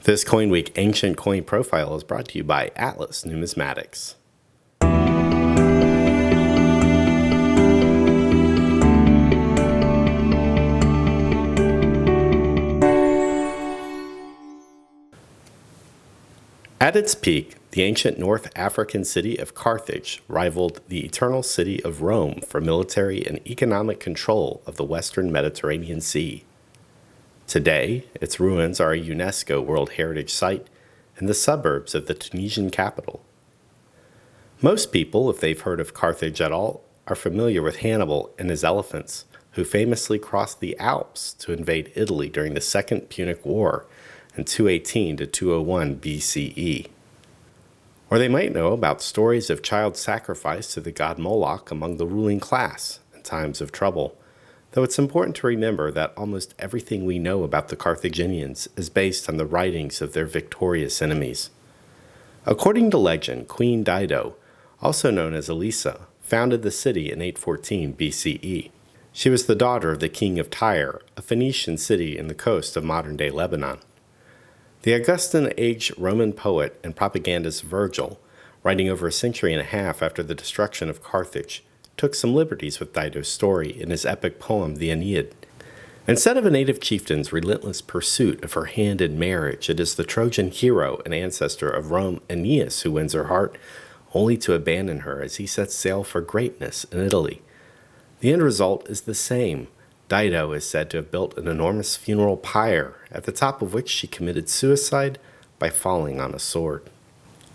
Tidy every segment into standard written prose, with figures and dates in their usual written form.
This CoinWeek Ancient Coin Profile is brought to you by Atlas Numismatics. At its peak, the ancient North African city of Carthage rivaled the eternal city of Rome for military and economic control of the western Mediterranean Sea. Today, its ruins are a UNESCO World Heritage Site in the suburbs of the Tunisian capital. Most people, if they've heard of Carthage at all, are familiar with Hannibal and his elephants, who famously crossed the Alps to invade Italy during the Second Punic War in 218 to 201 BCE. Or they might know about stories of child sacrifice to the god Moloch among the ruling class in times of trouble, though it's important to remember that almost everything we know about the Carthaginians is based on the writings of their victorious enemies. According to legend, Queen Dido, also known as Elisa, founded the city in 814 BCE. She was the daughter of the king of Tyre, a Phoenician city in the coast of modern-day Lebanon. The Augustan-age Roman poet and propagandist Virgil, writing over a century and a half after the destruction of Carthage, took some liberties with Dido's story in his epic poem, the Aeneid. Instead of a native chieftain's relentless pursuit of her hand in marriage, it is the Trojan hero and ancestor of Rome, Aeneas, who wins her heart, only to abandon her as he sets sail for greatness in Italy. The end result is the same. Dido is said to have built an enormous funeral pyre, at the top of which she committed suicide by falling on a sword.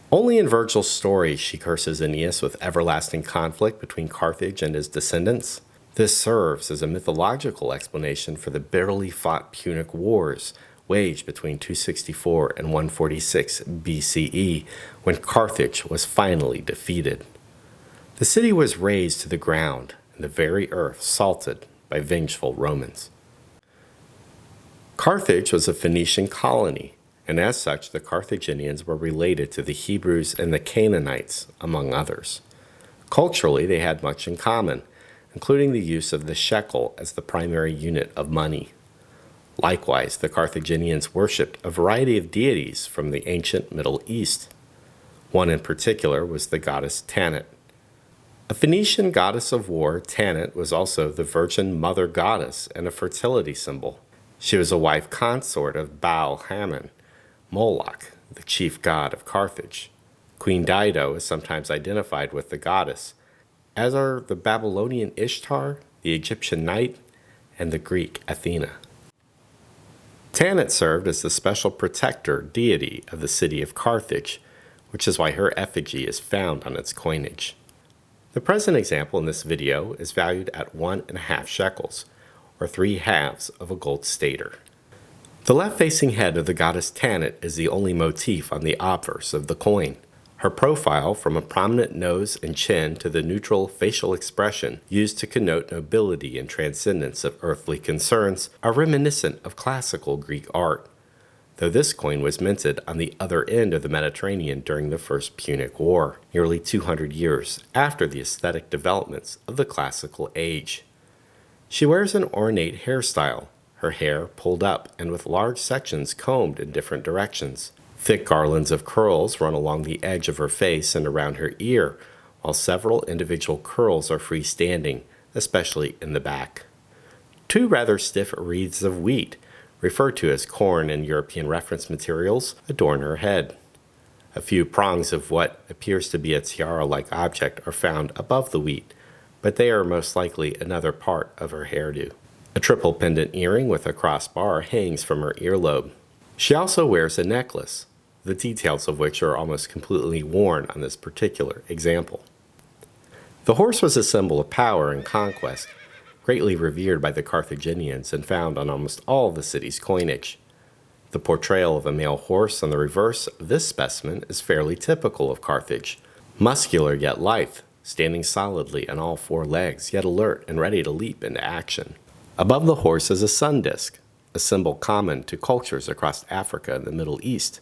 Only in Virgil's story she curses Aeneas with everlasting conflict between Carthage and his descendants. This serves as a mythological explanation for the bitterly fought Punic Wars waged between 264 and 146 BCE, when Carthage was finally defeated. The city was razed to the ground, and the very earth salted by vengeful Romans. Carthage was a Phoenician colony, and as such the Carthaginians were related to the Hebrews and the Canaanites, among others. Culturally, they had much in common, including the use of the shekel as the primary unit of money. Likewise, the Carthaginians worshipped a variety of deities from the ancient Middle East. One in particular was the goddess Tanit. A Phoenician goddess of war, Tanit was also the Virgin Mother Goddess and a fertility symbol. She was a wife consort of Baal-Hamon, Moloch, the chief god of Carthage. Queen Dido is sometimes identified with the goddess, as are the Babylonian Ishtar, the Egyptian Night, and the Greek Athena. Tanit served as the special protector deity of the city of Carthage, which is why her effigy is found on its coinage. The present example in this video is valued at 1.5 shekels, or 3 halves of a gold stater. The left-facing head of the goddess Tanit is the only motif on the obverse of the coin. Her profile, from a prominent nose and chin to the neutral facial expression used to connote nobility and transcendence of earthly concerns, are reminiscent of classical Greek art, though this coin was minted on the other end of the Mediterranean during the First Punic War, nearly 200 years after the aesthetic developments of the classical age. She wears an ornate hairstyle, her hair pulled up and with large sections combed in different directions. Thick garlands of curls run along the edge of her face and around her ear, while several individual curls are freestanding, especially in the back. 2 rather stiff wreaths of wheat, referred to as corn in European reference materials, adorn her head. A few prongs of what appears to be a tiara-like object are found above the wheat, but they are most likely another part of her hairdo. A triple pendant earring with a crossbar hangs from her earlobe. She also wears a necklace, the details of which are almost completely worn on this particular example. The horse was a symbol of power and conquest, greatly revered by the Carthaginians and found on almost all the city's coinage. The portrayal of a male horse on the reverse of this specimen is fairly typical of Carthage, muscular yet lithe, standing solidly on all 4 legs, yet alert and ready to leap into action. Above the horse is a sun disk, a symbol common to cultures across Africa and the Middle East.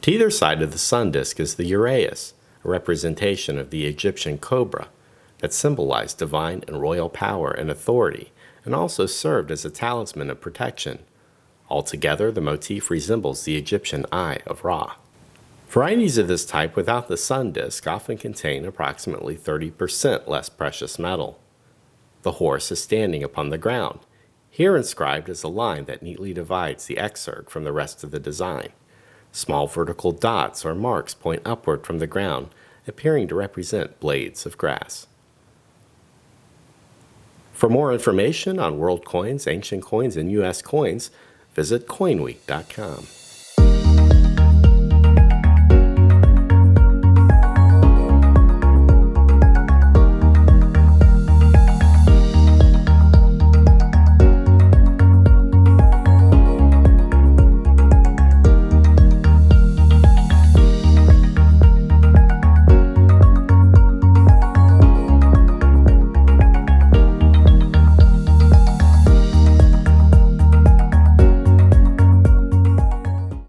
To either side of the sun disk is the uraeus, a representation of the Egyptian cobra that symbolized divine and royal power and authority, and also served as a talisman of protection, Altogether, the motif resembles the Egyptian Eye of Ra. Varieties of this type without the sun disk often contain approximately 30% less precious metal. The horse is standing upon the ground, here inscribed as a line that neatly divides the exarch from the rest of the design. Small vertical dots or marks point upward from the ground, appearing to represent blades of grass. For more information on world coins, ancient coins, and U.S. coins, visit CoinWeek.com.